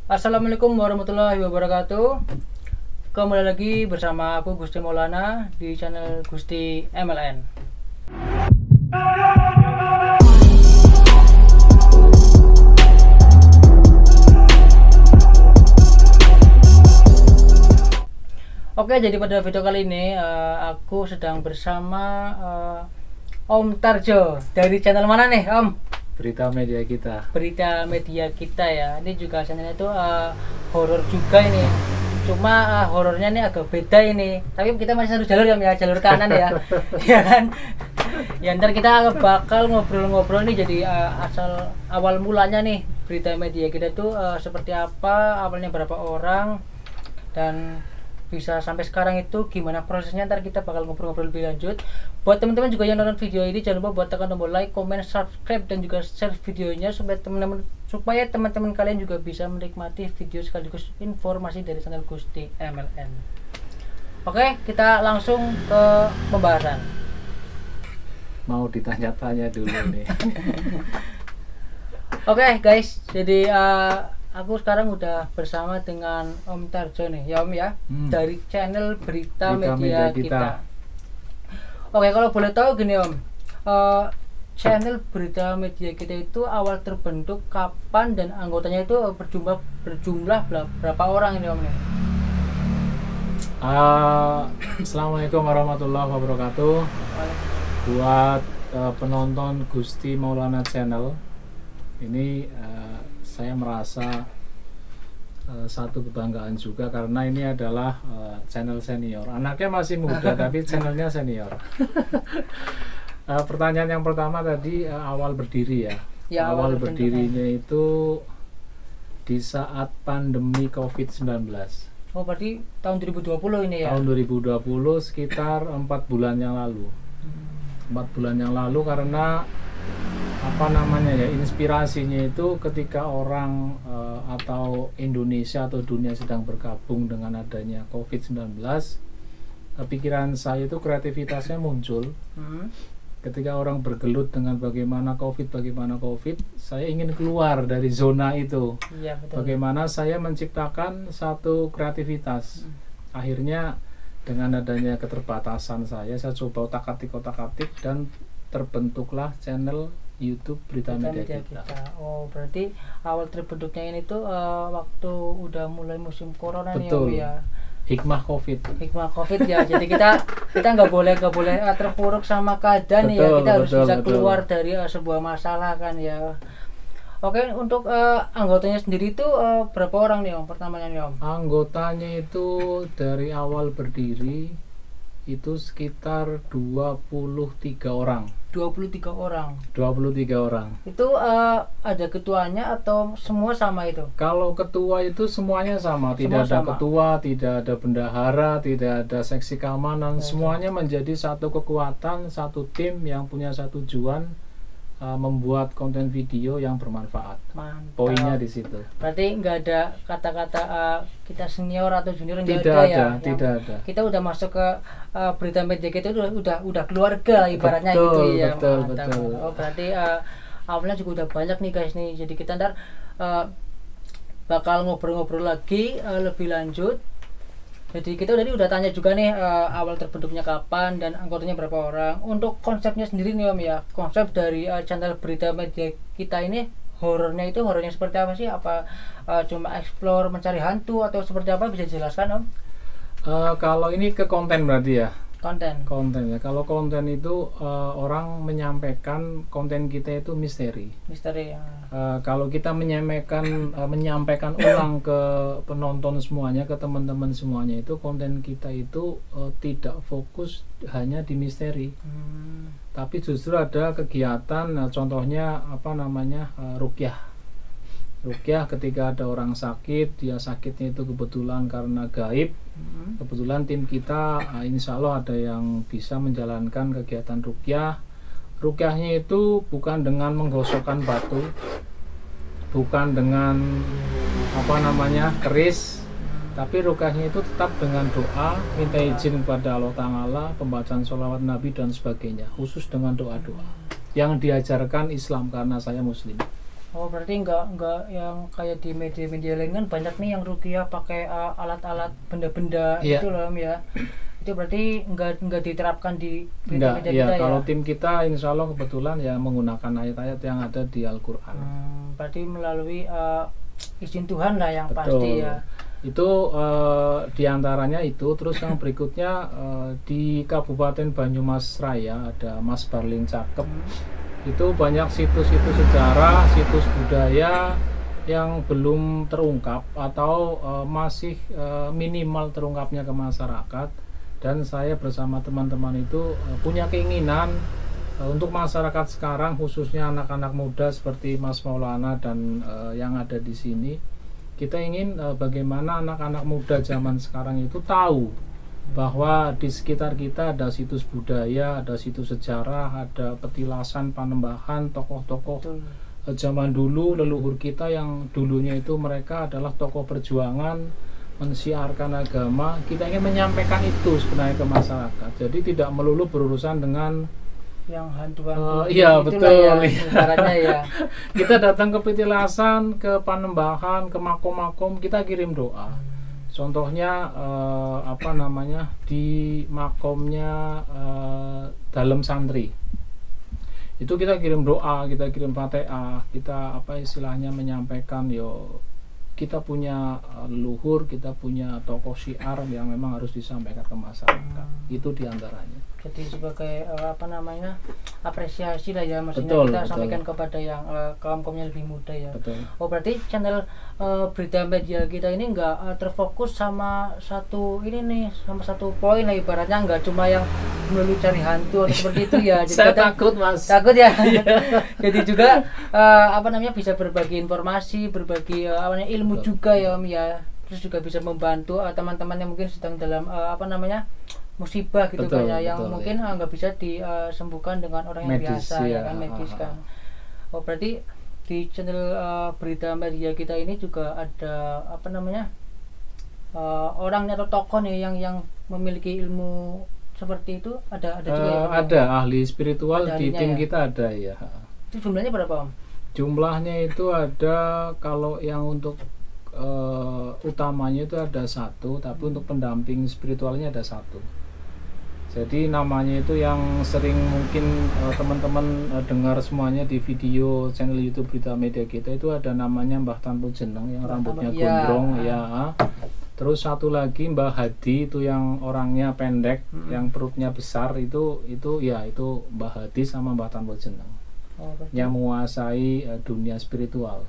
Assalamualaikum warahmatullahi wabarakatuh. Kembali lagi bersama aku Gusti Maulana di channel Gusti MLN. Oke, jadi pada video kali ini aku sedang bersama Om Tarjo dari channel mana nih, Om? Berita media kita. Berita media kita ya. Ini juga channelnya itu horor juga ini. Cuma horornya ini agak beda ini. Tapi kita masih satu jalur ya, jalur kanan ya. Ya kan? Ya ntar kita bakal ngobrol-ngobrol nih. Jadi asal awal mulanya nih berita media kita tuh seperti apa, awalnya berapa orang, dan bisa sampai sekarang itu gimana prosesnya. Ntar kita bakal ngobrol-ngobrol lebih lanjut. Buat teman-teman juga yang nonton video ini, jangan lupa buat tekan tombol like, comment, subscribe, dan juga share videonya supaya teman-teman kalian juga bisa menikmati video sekaligus informasi dari channel Gusti MLN. Oke, kita langsung ke pembahasan. Mau ditanya-tanya dulu nih. Oke guys, jadi aku sekarang udah bersama dengan Om Tarjo nih, ya Om ya, dari channel Berita Media kita. Oke, kalau boleh tahu gini Om, channel Berita Media kita itu awal terbentuk kapan dan anggotanya itu berjumlah berapa orang ini Om? Assalamualaikum warahmatullahi wabarakatuh. Buat penonton Gusti Maulana Channel, ini saya merasa satu kebanggaan juga karena ini adalah channel senior. Anaknya masih muda tapi channelnya senior. Pertanyaan yang pertama tadi, awal berdiri ya. Awal berdirinya itu di saat pandemi COVID-19. Oh, berarti tahun 2020 ini ya? Tahun 2020, sekitar 4 bulan yang lalu. 4 bulan yang lalu, karena inspirasinya itu ketika orang atau Indonesia atau dunia sedang bergabung dengan adanya COVID-19, pikiran saya itu kreativitasnya muncul. Ketika orang bergelut dengan bagaimana COVID, saya ingin keluar dari zona itu. Iya, betul. Bagaimana saya menciptakan satu kreativitas. Akhirnya dengan adanya keterbatasan saya coba otak-atik dan terbentuklah channel YouTube Berita Media kita. Oh, berarti awal terbentuknya ini tuh waktu udah mulai musim corona. Betul. Nih Om ya. Hikmah COVID Ya. Jadi kita nggak boleh terpuruk sama keadaan. Betul, ya. Kita harus bisa keluar dari sebuah masalah kan ya. Oke, untuk anggotanya sendiri itu berapa orang nih Om? Pertamanya nih Om. Anggotanya itu dari awal berdiri itu sekitar 23 orang. 23 orang. Itu ada ketuanya atau semua sama itu? Kalau ketua itu semuanya sama, tidak ada ketua, tidak ada bendahara, tidak ada seksi keamanan, semuanya menjadi satu kekuatan, satu tim yang punya satu tujuan, membuat konten video yang bermanfaat. Mantap. Poinnya di situ. Berarti nggak ada kata-kata kita senior atau junior, nggak tidak ada ya. Tidak ada. Kita udah masuk ke Berita Media kita itu udah keluarga ibaratnya. Betul, gitu ya. Betul. Oh, berarti awalnya juga udah banyak nih guys nih. Jadi kita ntar bakal ngobrol-ngobrol lagi lebih lanjut. Jadi kita udah tanya juga nih awal terbentuknya kapan dan anggotanya berapa orang. Untuk konsepnya sendiri nih Om ya, konsep dari channel Berita Media kita ini horornya seperti apa sih? Apa cuma explore mencari hantu atau seperti apa, bisa dijelaskan Om? Kalau ini ke konten berarti ya? Konten ya. Kalau konten itu orang menyampaikan konten kita itu misteri ya. Kalau kita menyampaikan ulang ke penonton semuanya, ke teman-teman semuanya, itu konten kita itu tidak fokus hanya di misteri, tapi justru ada kegiatan. Contohnya ruqyah ketika ada orang sakit, dia sakitnya itu kebetulan karena gaib. Kebetulan tim kita insya Allah ada yang bisa menjalankan kegiatan ruqyah. Ruqyahnya itu bukan dengan menggosokkan batu, bukan dengan keris, tapi ruqyahnya itu tetap dengan doa, minta izin kepada Allah Ta'ala, pembacaan sholawat Nabi dan sebagainya, khusus dengan doa-doa yang diajarkan Islam karena saya Muslim. Oh berarti nggak yang kayak di media-media lain kan banyak nih yang ruqyah pakai alat-alat benda-benda itu loh ya. Itu berarti nggak diterapkan di media-media kita ya? Kalau tim kita insya Allah kebetulan ya menggunakan ayat-ayat yang ada di Al-Quran. Berarti melalui izin Tuhan lah yang betul. Pasti ya. Itu diantaranya itu. Terus yang berikutnya di Kabupaten Banyumas Raya ada Mas Barling Cakep. Itu banyak situs-situs sejarah, situs budaya yang belum terungkap atau masih minimal terungkapnya ke masyarakat. Dan saya bersama teman-teman itu punya keinginan untuk masyarakat sekarang, khususnya anak-anak muda seperti Mas Maulana dan yang ada di sini, kita ingin bagaimana anak-anak muda zaman sekarang itu tahu bahwa di sekitar kita ada situs budaya, ada situs sejarah, ada petilasan Panembahan, tokoh-tokoh zaman dulu, leluhur kita yang dulunya itu mereka adalah tokoh perjuangan, mensiarkan agama. Kita ingin menyampaikan itu sebenarnya ke masyarakat. Jadi tidak melulu berurusan dengan yang hantu-hantu. Iya betul. Ya. Kita datang ke petilasan, ke Panembahan, ke makom-makom, kita kirim doa. Contohnya di makomnya Dalem Santri. Itu kita kirim doa, kita kirim Fatihah, kita istilahnya menyampaikan kita punya leluhur, kita punya tokoh syiar yang memang harus disampaikan ke masyarakat. Itu diantaranya. Jadi sebagai apresiasi lah ya, maksudnya kita sampaikan kepada yang kaum-kaumnya lebih muda ya. Betul. Oh berarti channel berita media kita ini nggak terfokus sama satu poin lah, ibaratnya nggak cuma yang melulu cari hantu atau seperti itu ya. Jadi saya takut mas. Takut ya. Jadi juga bisa berbagi informasi, berbagi ilmu. Betul. Juga ya Om ya. Terus juga bisa membantu teman-teman yang mungkin sedang dalam musibah gitu kan ya, yang mungkin nggak bisa disembuhkan dengan orang yang medis, biasa ya kan, medis kan. Oh berarti di channel berita media kita ini juga ada orang atau tokoh nih yang memiliki ilmu seperti itu, ada juga ya? Ada ahli spiritual di tim ya? Kita ada ya. Itu jumlahnya berapa Om? Jumlahnya itu ada, kalau yang untuk utamanya itu ada 1, tapi untuk pendamping spiritualnya ada 1. Jadi namanya itu yang sering mungkin teman-teman dengar semuanya di video channel YouTube Berita Media kita, itu ada namanya Mbah Tanpa Jeneng yang rambutnya gondrong ya. Terus satu lagi Mbah Hadi, itu yang orangnya pendek, yang perutnya besar, itu Mbah Hadi sama Mbah Tanpa Jeneng. Yang menguasai dunia spiritual.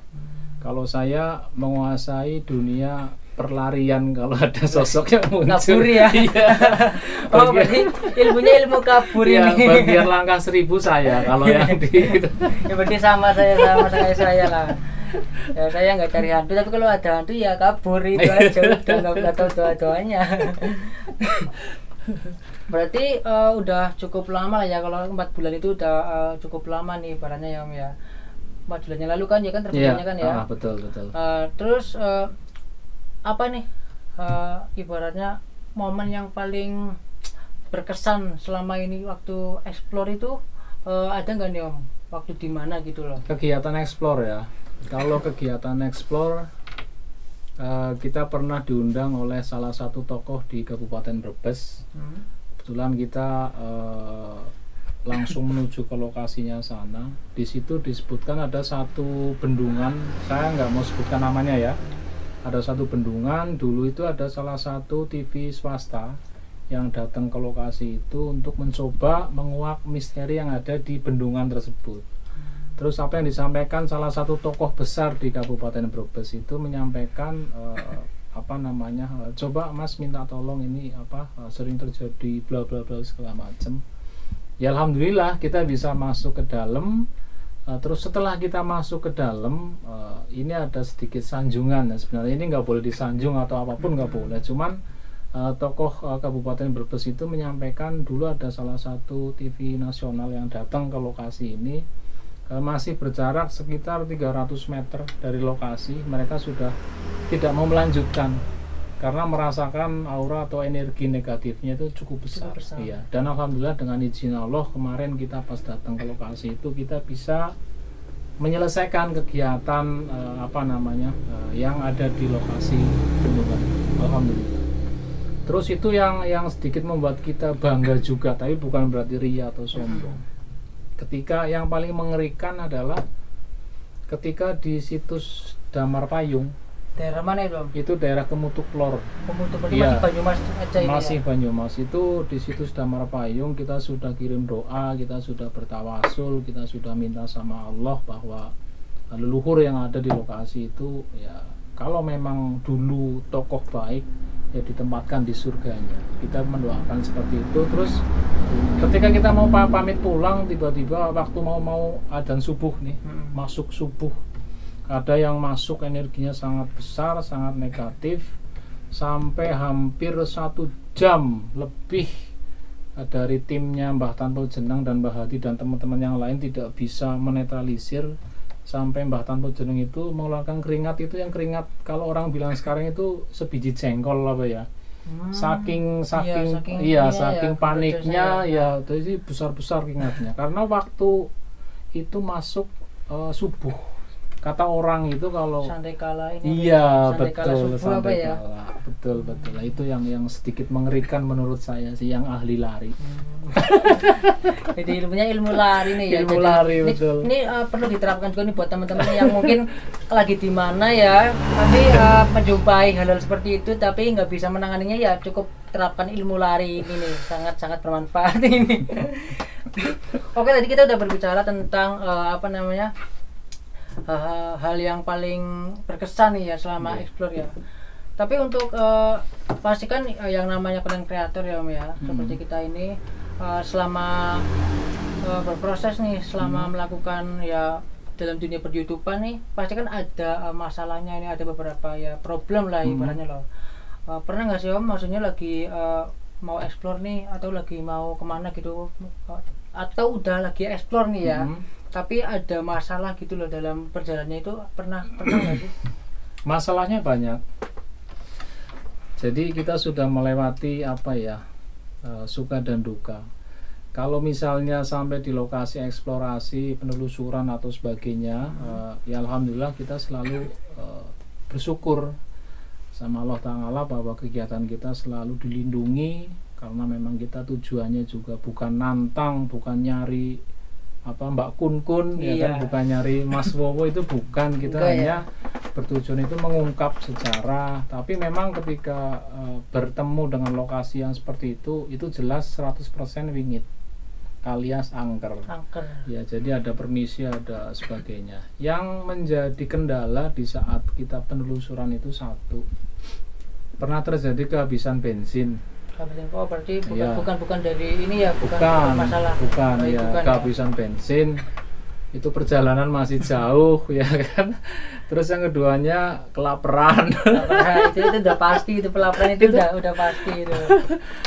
Kalau saya menguasai dunia perlarian, kalau ada sosok yang muncul. Kabur ya. Oh berarti ilmunya ilmu kabur ya, ini. Bagian langkah 1000 saya kalau yang di itu. Ya berarti sama saya lah. Ya saya nggak cari hantu, tapi kalau ada hantu ya kabur itu aja, udah nggak tahu doa-doanya. Berarti udah cukup lama lah ya, kalau 4 bulan itu udah cukup lama nih ibaratnya ya Om ya. 4 bulannya lalu kan ya kan terbitnya kan ya. Betul. Terus ibaratnya momen yang paling berkesan selama ini waktu explore itu ada nggak nih Om? Waktu di mana gitu loh? Kegiatan explore ya. Kalau kegiatan explore kita pernah diundang oleh salah satu tokoh di Kabupaten Brebes. Kebetulan kita langsung menuju ke lokasinya sana. Di situ disebutkan ada satu bendungan, saya nggak mau sebutkan namanya ya. Ada satu bendungan, dulu itu ada salah satu TV swasta yang datang ke lokasi itu untuk mencoba menguak misteri yang ada di bendungan tersebut. Terus apa yang disampaikan salah satu tokoh besar di Kabupaten Brebes itu menyampaikan coba Mas minta tolong ini sering terjadi bla bla bla segala macam. Ya alhamdulillah kita bisa masuk ke dalam. Terus setelah kita masuk ke dalam, ini ada sedikit sanjungan. Sebenarnya ini nggak boleh disanjung atau apapun, nggak boleh. Cuman tokoh Kabupaten Brebes itu menyampaikan dulu ada salah satu TV nasional yang datang ke lokasi ini, masih berjarak sekitar 300 meter dari lokasi. Mereka sudah tidak mau melanjutkan karena merasakan aura atau energi negatifnya itu cukup besar. Iya. Dan alhamdulillah dengan izin Allah kemarin kita pas datang ke lokasi itu kita bisa menyelesaikan kegiatan yang ada di lokasi bendungan. Alhamdulillah. Terus itu yang sedikit membuat kita bangga juga, tapi bukan berarti ria atau sombong. Ketika yang paling mengerikan adalah ketika di situs Damar Payung. Daerah mana itu? Itu daerah Kemutuk Lor. Kemutuk berarti masih Banyumas aja ini. Masih Banyumas. Itu di situs Damar Payung kita sudah kirim doa, kita sudah bertawasul, kita sudah minta sama Allah bahwa leluhur yang ada di lokasi itu ya kalau memang dulu tokoh baik ya ditempatkan di surganya. Kita mendoakan seperti itu. Terus ketika kita mau pamit pulang, tiba-tiba waktu mau adzan subuh nih, masuk subuh, ada yang masuk energinya sangat besar, sangat negatif, sampai hampir 1 jam lebih dari timnya Mbah Tanpo Jenang dan Mbah Hadi dan teman-teman yang lain tidak bisa menetralisir, sampai Mbah Tanpo Jenang itu mengeluarkan keringat. Itu yang keringat kalau orang bilang sekarang itu sebiji jengkol apa ya, saking paniknya ya, jadi besar-besar keringatnya karena waktu itu masuk subuh. Kata orang itu kalau Sandai kala ini iya betul Sandai kala betul nah, itu yang sedikit mengerikan menurut saya sih, yang ahli lari. Jadi ilmunya ilmu lari nih ya. Ilmu lari betul. Ini perlu diterapkan juga nih buat teman-teman yang mungkin lagi di mana ya, tapi menjumpai hal-hal seperti itu tapi nggak bisa menanganinya, ya cukup terapkan ilmu lari ini nih, sangat bermanfaat ini. Oke, tadi kita udah berbicara tentang hal yang paling berkesan nih ya selama explore ya. Tapi untuk pastikan yang namanya content creator ya Om ya, seperti kita ini selama berproses nih, selama melakukan ya dalam dunia per-YouTubean nih, pasti kan ada masalahnya ini, ada beberapa ya problem lah ibaratnya loh. Pernah nggak sih Om, maksudnya lagi mau explore nih atau lagi mau kemana gitu, atau udah lagi explore nih ya, tapi ada masalah gitu loh dalam perjalanannya itu, pernah nggak sih? Masalahnya banyak. Jadi kita sudah melewati suka dan duka. Kalau misalnya sampai di lokasi eksplorasi, penelusuran atau sebagainya, ya alhamdulillah kita selalu bersyukur sama Allah Ta'ala bahwa kegiatan kita selalu dilindungi, karena memang kita tujuannya juga bukan nantang, bukan nyari Mbak Kun ya kan, bukan nyari Mas Wowo, itu bukan. Kita hanya bertujuan itu mengungkap sejarah. Tapi memang ketika bertemu dengan lokasi yang seperti itu jelas 100% wingit alias angker. Ya, jadi ada permisi, ada sebagainya. Yang menjadi kendala di saat kita penelusuran itu satu, pernah terjadi kehabisan bensin. Oh, berarti bukan dari ini ya, bukan masalah. Bukan kehabisan bensin. Itu perjalanan masih jauh ya kan. Terus yang keduanya kelaparan. itu udah pasti, itu kelaparan itu udah pasti itu.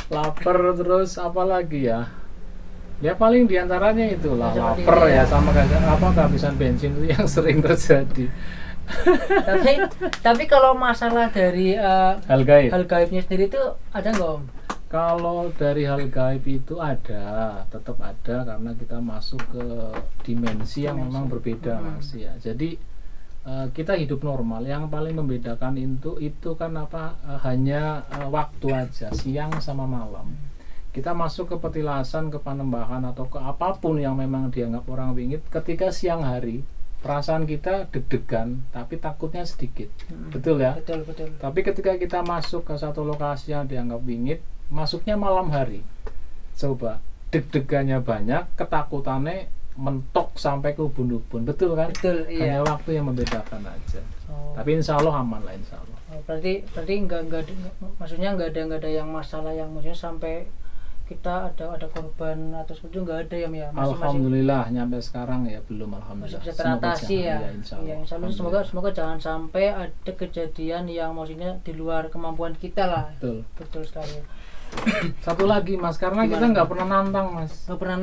Lapar, terus apa lagi ya? Ya paling diantaranya itulah lapar ya, sama kehabisan bensin itu yang sering terjadi. tapi kalau masalah dari hal gaibnya sendiri itu ada nggak Om? Kalau dari hal gaib itu tetap ada, karena kita masuk ke dimensi yang memang berbeda Mas ya. Jadi kita hidup normal, yang paling membedakan itu kan hanya waktu aja, siang sama malam. Kita masuk ke petilasan, ke panembahan atau ke apapun yang memang dianggap orang wingit, ketika siang hari perasaan kita deg-degan tapi takutnya sedikit. Betul ya? Betul. Tapi ketika kita masuk ke satu lokasi yang dianggap wingit, masuknya malam hari, coba deg-degannya banyak, ketakutannya mentok sampai ke ubun-ubun. Betul kan? Betul, iya. Hanya waktu yang membedakan aja. Tapi insya Allah aman lah, insya Allah. Berarti maksudnya nggak ada yang masalah yang maksudnya sampai kita ada korban atau seperti itu, nggak ada ya? Alhamdulillah nyampe sekarang ya belum, alhamdulillah. Masih bisa teratasi ya. Insya Allah. Semoga jangan sampai ada kejadian yang maksudnya di luar kemampuan kita lah. Betul sekali. Satu lagi Mas, karena kita nggak pernah nantang Mas. Nggak pernah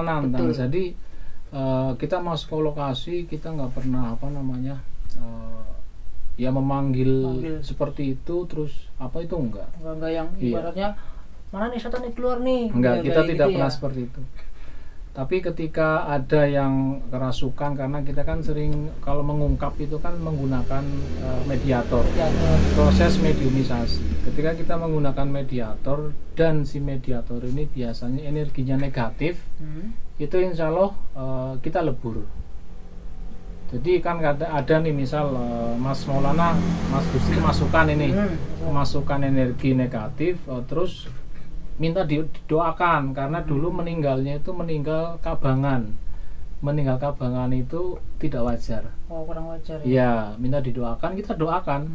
nantang. Betul. Jadi kita masuk ke lokasi, kita nggak pernah memanggil seperti itu, terus itu enggak yang ibaratnya mana nih setan nih keluar nih. Enggak, kita tidak pernah seperti itu. Tapi ketika ada yang kerasukan, karena kita kan sering kalau mengungkap itu kan menggunakan mediator, proses mediumisasi. Ketika kita menggunakan mediator dan si mediator ini biasanya energinya negatif, itu insya Allah kita lebur. Jadi kan ada nih misal Mas Maulana, Mas Gusti masukkan ini, masukkan energi negatif, terus minta didoakan karena dulu meninggalnya itu meninggal kabangan itu tidak wajar. Oh, kurang wajar. Ya, minta didoakan, kita doakan.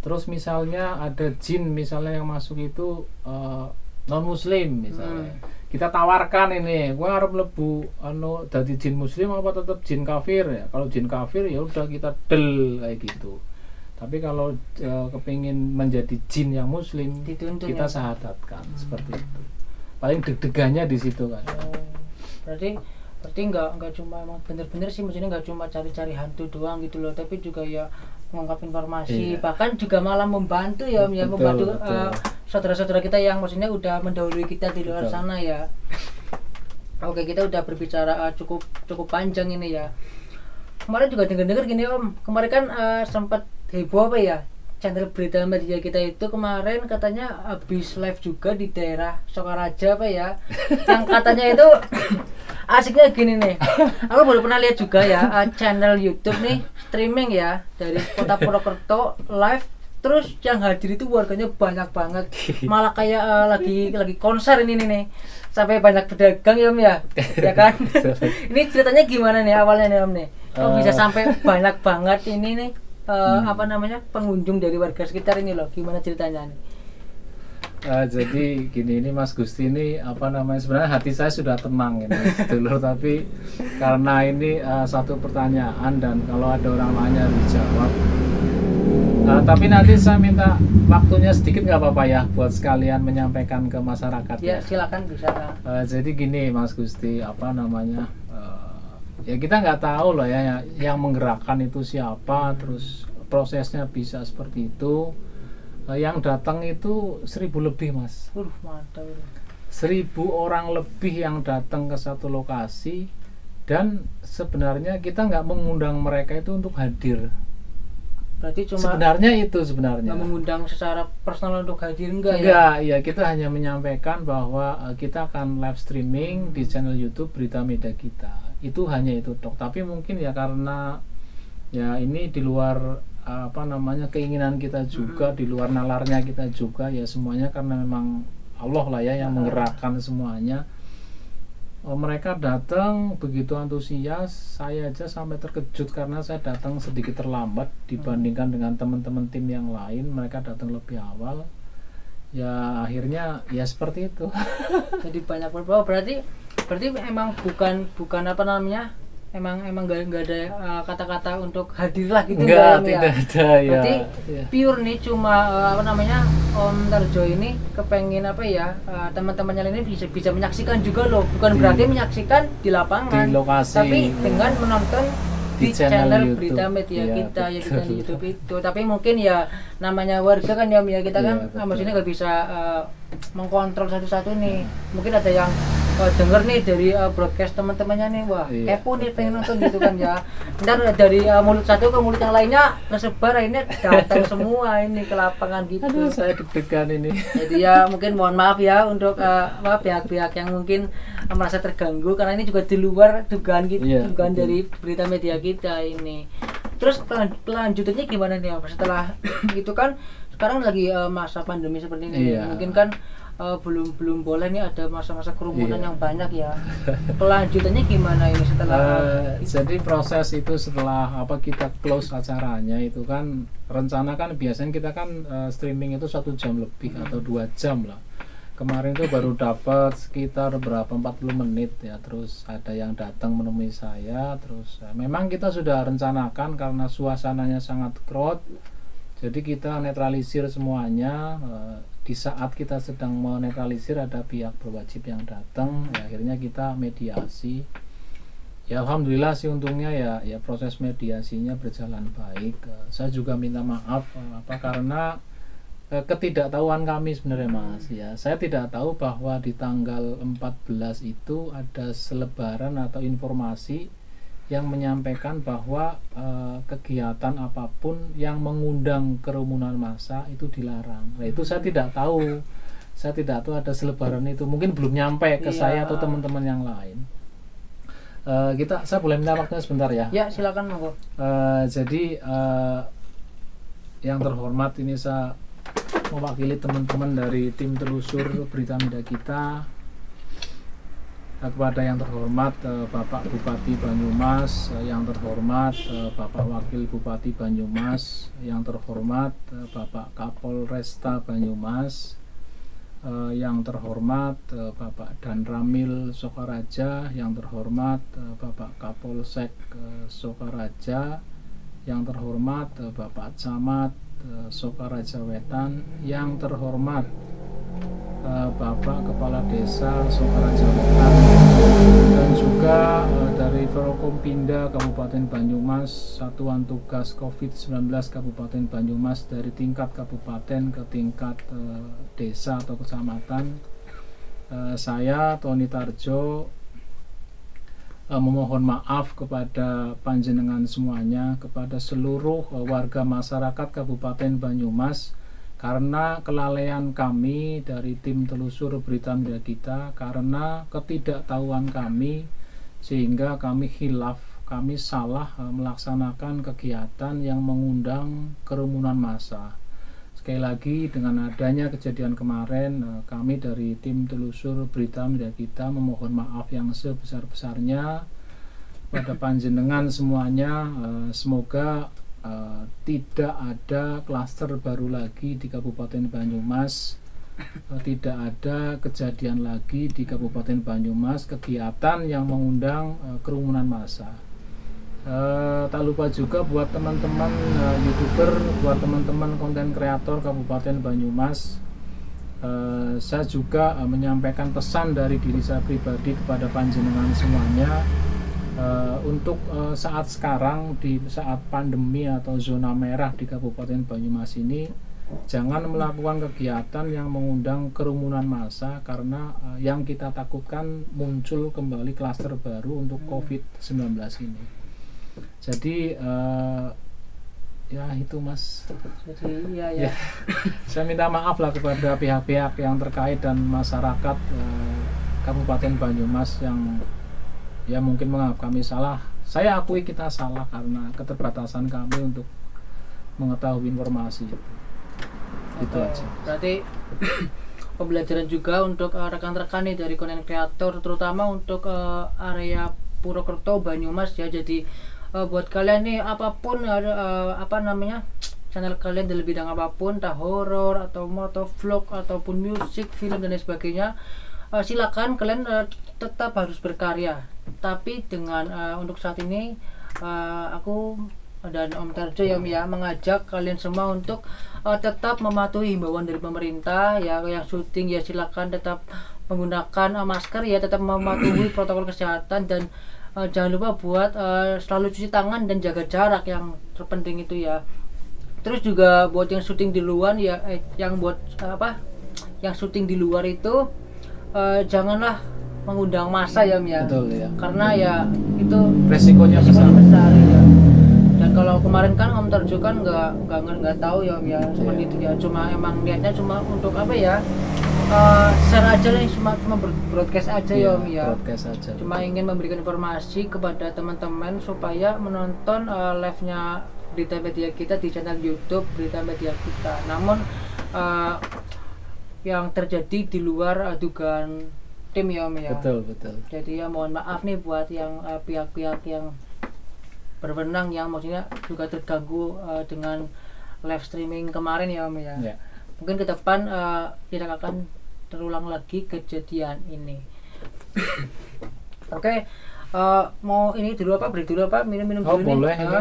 Terus misalnya ada jin misalnya yang masuk itu non muslim misalnya, kita tawarkan ini, gua harap lebu dari jin muslim apa tetap jin kafir ya. Kalau jin kafir ya udah kita del kayak gitu. Tapi kalau kepingin menjadi jin yang muslim, dituntun kita syahadatkan seperti itu. Paling deg-degannya di situ kan. Berarti nggak cuma emang bener-bener sih, maksudnya nggak cuma cari-cari hantu doang gitu loh, tapi juga ya mengungkap informasi, bahkan juga malah membantu ya, membantu saudara-saudara kita yang maksudnya udah mendahului kita di luar sana ya. Oke, kita udah berbicara cukup panjang ini ya. Kemarin juga dengar gini Om, kemarin kan sempat heboh apa ya, channel berita media kita itu kemarin katanya habis live juga di daerah Sokaraja apa ya, yang katanya itu asiknya gini nih, aku baru pernah lihat juga ya, channel YouTube nih streaming ya dari kota Purwokerto live, terus yang hadir itu warganya banyak banget, malah kayak lagi konser ini nih, sampai banyak pedagang ya Om ya, ya kan? Ini ceritanya gimana nih awalnya nih Om nih, kok bisa sampai banyak banget ini nih pengunjung dari warga sekitar ini loh, gimana ceritanya nih? Jadi gini, ini Mas Gusti ini sebenarnya hati saya sudah tenang ini dulu, tapi karena ini satu pertanyaan dan kalau ada orang lainnya dijawab, tapi nanti saya minta waktunya sedikit nggak apa-apa ya buat sekalian menyampaikan ke masyarakat ya. Silakan bisa. Jadi gini Mas Gusti, ya kita nggak tahu loh ya yang menggerakkan itu siapa, terus prosesnya bisa seperti itu. Yang datang itu 1000 lebih Mas. Mantap. 1000 orang lebih yang datang ke satu lokasi, dan sebenarnya kita nggak mengundang mereka itu untuk hadir. Berarti cuma sebenarnya nggak mengundang secara personal untuk hadir enggak ya, kita hanya menyampaikan bahwa kita akan live streaming di channel YouTube Berita Media Kita. Itu hanya itu tok. Tapi mungkin ya karena ya ini di luar keinginan kita juga, di luar nalarnya kita juga ya, semuanya karena memang Allah lah ya yang menggerakkan semuanya. Mereka datang begitu antusias, saya aja sampai terkejut karena saya datang sedikit terlambat dibandingkan dengan teman-teman tim yang lain. Mereka datang lebih awal. Ya akhirnya ya seperti itu. Jadi banyak berbau. Berarti emang bukan emang nggak ada kata-kata untuk hadir lah gitu, tidak ada ya. Berarti pure nih cuma Om Tarjo ini kepengen teman-temannya ini bisa menyaksikan juga loh, bukan berarti menyaksikan di lapangan, di lokasi, tapi dengan menonton di channel Berita Media Kita ya, kita di YouTube itu. Tapi mungkin ya namanya warga kan ya kita kan maksudnya nggak bisa mengkontrol satu-satu nih. Mungkin ada yang denger nih dari broadcast teman-temannya nih, wah kepo nih pengen nonton gitu kan ya. Ntar dari mulut satu ke mulut yang lainnya tersebar, akhirnya datang semua ini ke lapangan gitu. Aduh, saya deg-degan ini. Jadi ya mungkin mohon maaf ya untuk pihak-pihak yang mungkin merasa terganggu, karena ini juga di luar dugaan kita, dugaan dari Berita Media Kita ini. Terus kelanjutannya gimana nih setelah itu kan sekarang lagi masa pandemi seperti ini, mungkin kan belum boleh nih, ada masa-masa kerumunan yang banyak ya. Kelanjutannya gimana ini setelah jadi proses itu setelah kita close acaranya itu kan, rencana kan biasanya kita kan streaming itu 1 jam lebih atau 2 jam lah. Kemarin tuh baru dapat sekitar 40 menit ya. Terus ada yang datang menemui saya, terus memang kita sudah rencanakan karena suasananya sangat crowd, jadi kita netralisir semuanya. Di saat kita sedang menetralisir ada pihak berwajib yang datang, ya akhirnya kita mediasi. Ya alhamdulillah sih untungnya ya proses mediasinya berjalan baik. Saya juga minta maaf karena ketidaktahuan kami sebenarnya Mas ya. Saya tidak tahu bahwa di tanggal 14 itu ada selebaran atau informasi yang menyampaikan bahwa kegiatan apapun yang mengundang kerumunan massa itu dilarang. Nah, itu saya tidak tahu. Saya tidak tahu ada selebaran itu. Mungkin belum nyampe ke saya atau teman-teman yang lain. Saya boleh minta waktunya sebentar ya? Ya, silakan monggo. Jadi yang terhormat, ini saya mewakili teman-teman dari tim telusur Berita Media Kita. Kepada yang terhormat Bapak Bupati Banyumas, yang terhormat Bapak Wakil Bupati Banyumas, yang terhormat Bapak Kapolresta Banyumas, yang terhormat Bapak Danramil Sokaraja, yang terhormat Bapak Kapolsek Sokaraja, yang terhormat Bapak Camat Sokaraja Wetan, yang terhormat Bapak Kepala Desa Sokaraja Wetan, dan juga dari Forkompinda Kabupaten Banyumas, Satuan Tugas COVID-19 Kabupaten Banyumas dari tingkat kabupaten ke tingkat desa atau kecamatan. Saya Tony Tarjo memohon maaf kepada panjenengan semuanya, kepada seluruh warga masyarakat Kabupaten Banyumas, karena kelalaian kami dari tim telusur Berita Media Kita, karena ketidaktahuan kami, sehingga kami khilaf, kami salah melaksanakan kegiatan yang mengundang kerumunan massa. Sekali lagi, dengan adanya kejadian kemarin, kami dari tim telusur Berita Media Kita memohon maaf yang sebesar-besarnya pada panjenengan semuanya. Semoga tidak ada klaster baru lagi di Kabupaten Banyumas, tidak ada kejadian lagi di Kabupaten Banyumas kegiatan yang mengundang kerumunan massa. Tak lupa juga buat teman-teman YouTuber, buat teman-teman konten kreator Kabupaten Banyumas, saya juga menyampaikan pesan dari diri saya pribadi kepada panjenengan semuanya. Untuk saat sekarang, di saat pandemi atau zona merah di Kabupaten Banyumas ini, jangan melakukan kegiatan yang mengundang kerumunan massa, karena yang kita takutkan muncul kembali klaster baru untuk COVID-19 ini. Jadi ya itu Mas. Jadi ya. Saya minta maaf lah kepada pihak-pihak yang terkait dan masyarakat Kabupaten Banyumas yang ya mungkin menganggap kami salah. Saya akui kita salah karena keterbatasan kami untuk mengetahui informasi itu. Itu aja. Berarti pembelajaran juga untuk rekan-rekan nih dari konten kreator, terutama untuk area Purwokerto, Banyumas ya. Jadi buat kalian nih, apapun channel kalian dalam bidang apapun, entah horor atau motovlog ataupun musik, film dan lain sebagainya, silakan kalian tetap harus berkarya. Tapi dengan untuk saat ini aku dan Om Tarjo ya mengajak kalian semua untuk tetap mematuhi himbauan dari pemerintah ya. Yang syuting ya silakan tetap menggunakan masker ya, tetap mematuhi protokol kesehatan, dan jangan lupa buat selalu cuci tangan dan jaga jarak, yang terpenting itu ya. Terus juga buat yang syuting di luar ya, yang syuting di luar itu janganlah mengundang massa ya Mia. Betul ya. Karena ya itu resikonya besar ya. Dan kalau kemarin kan Om Tarjo kan nggak tahu ya Mia seperti itu ya. Cuma emang niatnya cuma untuk share aja nih, cuma broadcast aja ya Om ya. Broadcast aja. Cuma ingin memberikan informasi kepada teman-teman supaya menonton live-nya Berita Media Kita di channel YouTube Berita Media Kita. Namun yang terjadi di luar dugaan tim ya Om ya. Betul. Jadi ya mohon maaf nih buat yang pihak-pihak yang berwenang yang maksudnya juga terganggu dengan live streaming kemarin ya Om ya. Mungkin ke depan tidak akan terulang lagi kejadian ini. Oke, mau ini dulu break dulu minum dulu nih. Boleh ini.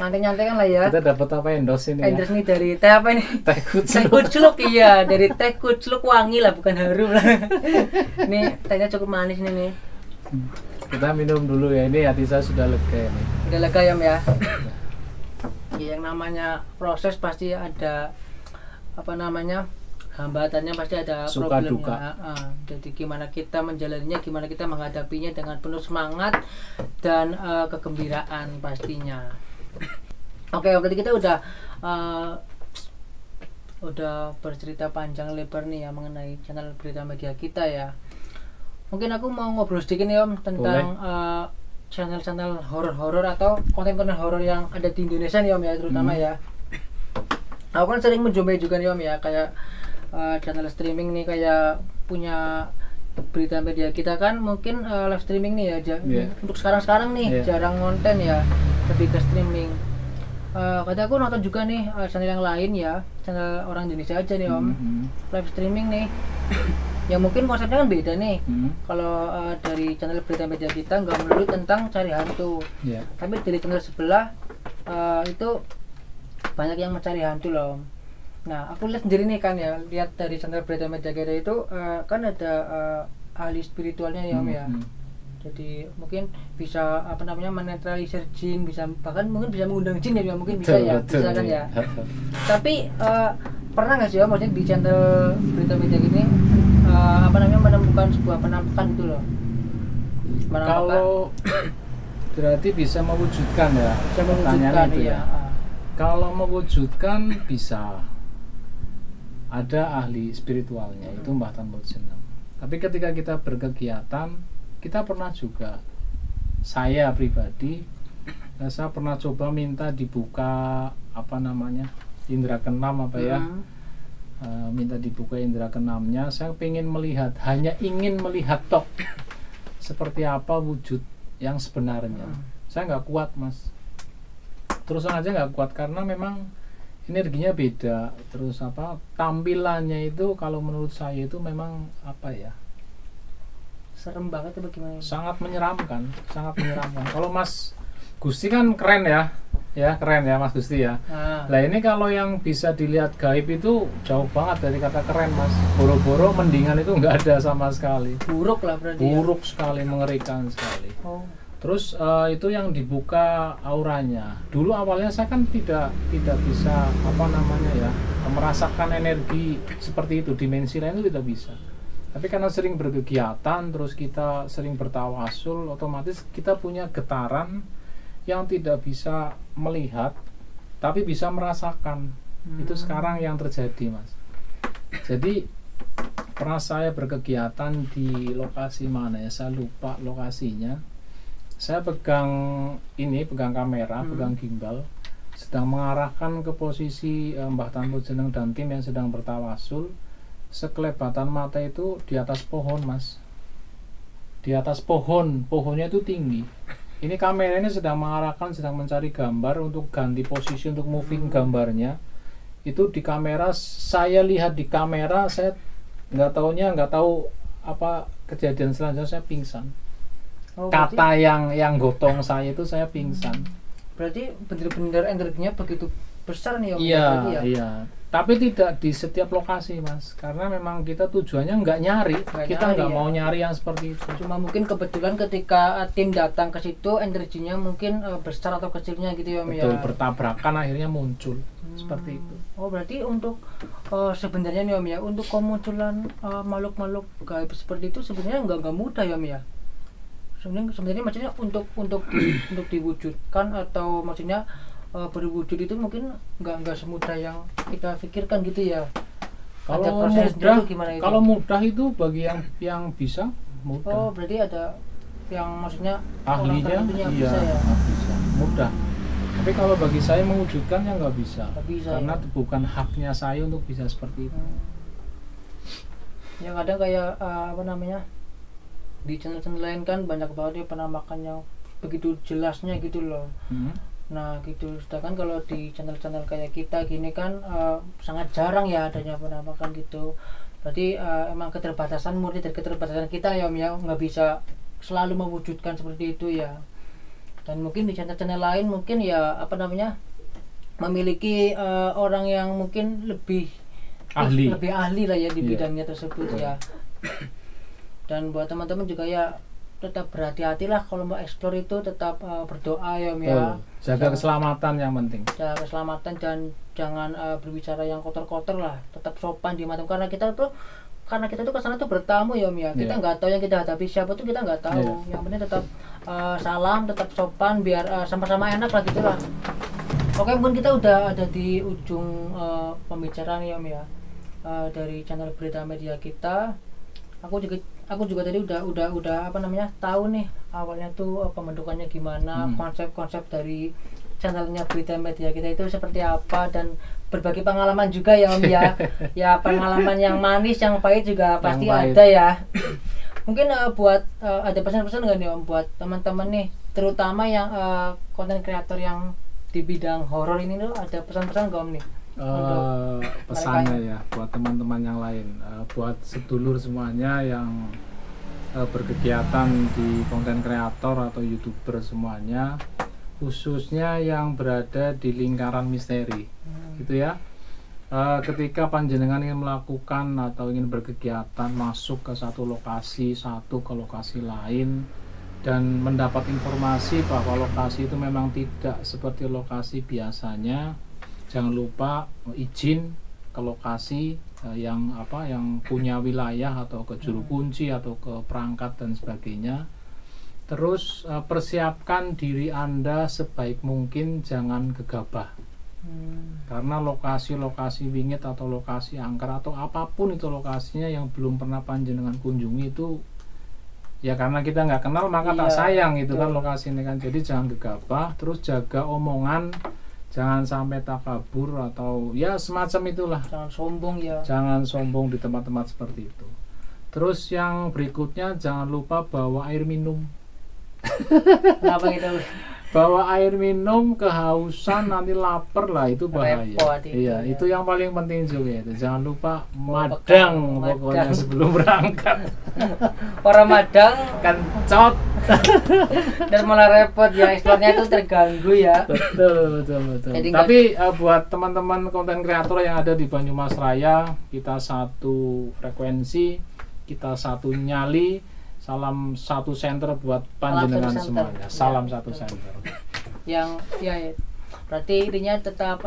Nyantai kan lah ya. Kita dapat apa endorse ini? Endorse nih dari teh apa ini? Teh kucluk iya, dari teh kucluk wangi lah, bukan harum lah. Ini tehnya cukup manis nih. Kita minum dulu ya, ini hati saya sudah lega ini. Udah lega ya. Ya, yang namanya proses pasti ada apa namanya, hambatannya pasti ada suka problemnya. duka. Jadi gimana kita menjalaninya, gimana kita menghadapinya dengan penuh semangat dan kegembiraan pastinya. Oke, berarti kita udah bercerita panjang lebar nih ya mengenai channel Berita Media kita ya. Mungkin aku mau ngobrol sedikit nih Om tentang channel-channel horor-horor atau konten-konten horor yang ada di Indonesia nih Om ya, terutama ya. Aku kan sering menjumpai juga nih Om ya, kayak channel streaming nih, kayak punya Berita Media kita kan mungkin live streaming nih ya. Untuk sekarang nih jarang konten ya, lebih ke streaming. Kadang aku nonton juga nih channel yang lain ya, channel orang Indonesia aja nih Om, live streaming nih. Ya mungkin konsepnya kan beda nih. Kalau dari channel Berita Media kita nggak melulu tentang cari hantu, tapi dari channel sebelah itu banyak yang mencari hantu loh. Nah aku lihat sendiri nih kan ya, lihat dari channel Berita Media kita itu kan ada ahli spiritualnya ya Om ya. Jadi mungkin bisa apa namanya menetralisir jin, bisa bahkan mungkin bisa mengundang jin ya, mungkin bisa ya, bisa kan ya. Tapi pernah nggak sih Om, maksudnya di channel Berita Media gini apa namanya menemukan sebuah penampakan gitu loh? Kalau berarti bisa mewujudkan ya, bisa mewujudkan itu ya. Kalau mewujudkan bisa, ada ahli spiritualnya, itu Mbah Tan Bojeneng. Tapi ketika kita berkegiatan, kita pernah juga, saya pribadi, saya pernah coba minta dibuka apa namanya, indera keenam apa ya, minta dibuka indera keenamnya. Saya ingin melihat, hanya ingin melihat tok seperti apa wujud yang sebenarnya. Saya nggak kuat Mas, terus aja nggak kuat karena memang energinya beda. Terus apa, tampilannya itu kalau menurut saya itu memang apa ya, serem banget itu bagaimana? Sangat menyeramkan, sangat menyeramkan. Kalau Mas Gusti kan keren ya keren ya Mas Gusti ya. Nah ini kalau yang bisa dilihat gaib itu jauh banget dari kata keren Mas. Boro-boro mendingan itu nggak ada sama sekali. Buruk lah berarti. Buruk sekali, mengerikan sekali. Terus itu yang dibuka auranya. Dulu awalnya saya kan tidak bisa apa namanya ya, merasakan energi seperti itu, dimensi lain itu tidak bisa. Tapi karena sering berkegiatan, terus kita sering bertawasul, otomatis kita punya getaran yang tidak bisa melihat, tapi bisa merasakan. Itu sekarang yang terjadi Mas. Jadi pernah saya berkegiatan di lokasi mana ya, saya lupa lokasinya. Saya pegang kamera, pegang gimbal, sedang mengarahkan ke posisi Mbah Tan Bojeneng dan tim yang sedang bertawasul. Sekelebatan mata itu di atas pohon Mas, di atas pohonnya itu tinggi. Ini kamera ini sedang mengarahkan, sedang mencari gambar untuk ganti posisi, untuk moving gambarnya. Itu di kamera, saya lihat di kamera, saya nggak tahu apa kejadian selanjutnya, saya pingsan. Kata yang gotong saya itu saya pingsan. Berarti benar-benar energinya begitu besar nih Om. Iya. Tapi tidak di setiap lokasi Mas, karena memang kita tujuannya nggak nyari, kita nggak mau nyari yang seperti itu. Cuma mungkin kebetulan ketika tim datang ke situ, energinya mungkin besar atau kecilnya gitu ya Om ya. Betul, bertabrakan akhirnya muncul seperti itu. Oh berarti untuk sebenarnya nih Om ya, untuk kemunculan makhluk-makhluk gaib seperti itu sebenarnya nggak mudah ya Om ya. Sebenarnya maksudnya untuk diwujudkan atau maksudnya berwujud itu mungkin nggak semudah yang kita pikirkan gitu ya. Kalau mudah itu bagi yang bisa mudah. Oh berarti ada yang maksudnya ahlinya bisa ya. Bisa mudah. Tapi kalau bagi saya mewujudkan ya nggak bisa. Karena ya. Bukan haknya saya untuk bisa seperti itu. Yang ada kayak apa namanya, di channel-channel lain kan banyak banget ya penampakan yang begitu jelasnya gitu loh. Nah gitu, sedangkan kalau di channel-channel kayak kita gini kan sangat jarang ya adanya penampakan gitu. Berarti emang murni dari keterbatasan kita ya Om ya, nggak bisa selalu mewujudkan seperti itu ya. Dan mungkin di channel-channel lain mungkin ya apa namanya, memiliki orang yang mungkin lebih ahli lah ya di bidangnya tersebut ya. Dan buat teman-teman juga ya tetap berhati-hatilah kalau mau explore itu, tetap berdoa ya Om ya. Jaga keselamatan yang penting. Jaga keselamatan dan jangan berbicara yang kotor-kotor lah, tetap sopan di mata, karena kita tuh kesana tuh bertamu ya Om ya. Kita nggak tahu yang kita hadapi siapa tuh, kita nggak tahu. Yang penting tetap salam, tetap sopan, biar sama-sama enak lah gitu lah. Oke, mungkin kita udah ada di ujung pembicaraan ya Om ya, dari channel Berita Media kita. Aku juga tadi udah apa namanya, tahu nih awalnya tuh pembentukannya gimana, konsep-konsep dari channelnya Berita Media kita itu seperti apa, dan berbagi pengalaman juga ya Om ya. Ya pengalaman yang manis, yang pahit juga pasti ada ya. Mungkin buat ada pesan-pesan nggak nih Om buat teman-teman nih, terutama yang konten kreator yang di bidang horor ini tuh, ada pesan-pesan nggak Om nih? Pesannya ya buat teman-teman yang lain, buat sedulur semuanya yang berkegiatan di konten kreator atau YouTuber semuanya, khususnya yang berada di lingkaran misteri gitu ya. Ketika panjenengan ingin melakukan atau ingin berkegiatan masuk ke satu ke lokasi lain dan mendapat informasi bahwa lokasi itu memang tidak seperti lokasi biasanya, jangan lupa izin ke lokasi yang punya wilayah atau ke juru kunci atau ke perangkat dan sebagainya. Terus persiapkan diri Anda sebaik mungkin, jangan gegabah. Karena lokasi-lokasi wingit atau lokasi angker atau apapun itu lokasinya yang belum pernah panjenengan kunjungi itu, ya karena kita nggak kenal maka tak sayang itu kan lokasi ini kan. Jadi jangan gegabah, terus jaga omongan, jangan sampai takabur atau ya semacam itulah. Jangan sombong ya. Jangan sombong di tempat-tempat seperti itu. Terus yang berikutnya, jangan lupa bawa air minum. Kenapa gitu? Bawa air minum, kehausan nanti lapar lah, itu bahaya. Iya, itu yang paling penting juga itu. Jangan lupa madang pokoknya sebelum berangkat. Orang madang kencot dan malah repot ya, ekspornya itu terganggu ya. Betul. Tapi buat teman-teman konten kreator yang ada di Banyumas Raya, kita satu frekuensi, kita satu nyali. Salam satu center buat panjenengan semuanya. Salam satu center. Yang ya berarti intinya tetap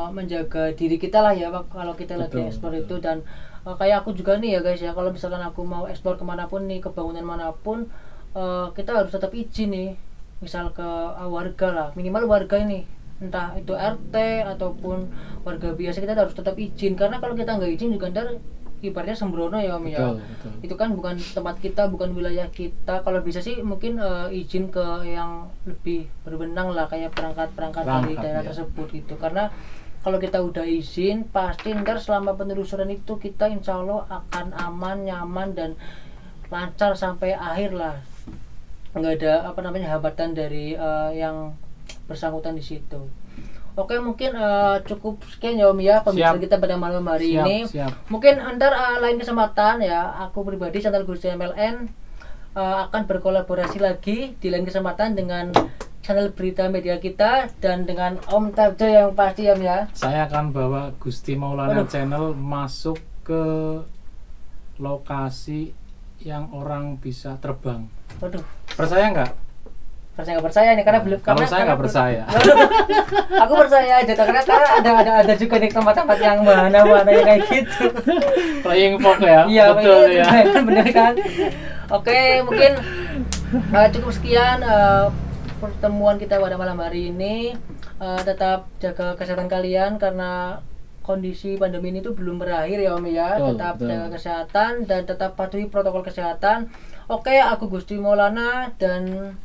menjaga diri kita lah ya kalau kita lagi eksplor itu. Dan kayak aku juga nih ya guys ya, kalau misalkan aku mau eksplor kemanapun nih, ke bangunan manapun, kita harus tetap izin nih, misal ke warga lah, minimal warga ini, entah itu RT ataupun warga biasa, kita harus tetap izin. Karena kalau kita nggak izin juga ntar ibaratnya sembrono ya Om ya. Betul. Itu kan bukan tempat kita, bukan wilayah kita. Kalau bisa sih mungkin izin ke yang lebih berwenang lah, kayak perangkat dari daerah tersebut gitu. Karena kalau kita udah izin, pasti ntar selama penelusuran itu kita insya Allah akan aman, nyaman, dan lancar sampai akhir lah. Nggak ada hambatan dari yang bersangkutan di situ. Oke, mungkin cukup sekian ya Om ya pembicaraan kita pada malam hari ini. Mungkin ntar lain kesempatan ya, aku pribadi channel Gusti MLN akan berkolaborasi lagi di lain kesempatan dengan channel Berita Media kita dan dengan Om Tarjo yang pasti Om ya. Saya akan bawa Gusti Maulana Channel masuk ke lokasi yang orang bisa terbang. Waduh. Percaya nggak? Percaya nggak percaya nih, karena belum. Kalau saya nggak percaya. Aku percaya aja, karena ada juga nih tempat-tempat yang mana kayak gitu. Playing folk ya. Iya, betul ya. Bener kan. Oke, mungkin cukup sekian pertemuan kita pada malam hari ini. Tetap jaga kesehatan kalian karena kondisi pandemi ini tuh belum berakhir ya Om ya. Tetap jaga kesehatan dan tetap patuhi protokol kesehatan. Oke, aku Gusti Maulana dan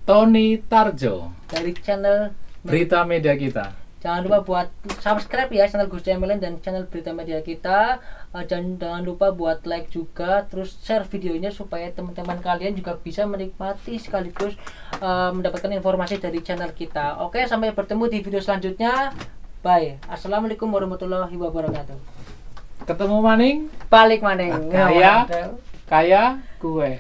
Tony Tarjo dari channel Berita Media kita. Jangan lupa buat subscribe ya channel Gusti MLN dan channel Berita Media kita. Jangan lupa buat like juga, terus share videonya supaya teman-teman kalian juga bisa menikmati sekaligus mendapatkan informasi dari channel kita. Oke, sampai bertemu di video selanjutnya. Bye. Assalamualaikum warahmatullahi wabarakatuh. Ketemu maning, balik maning. Kaya kue.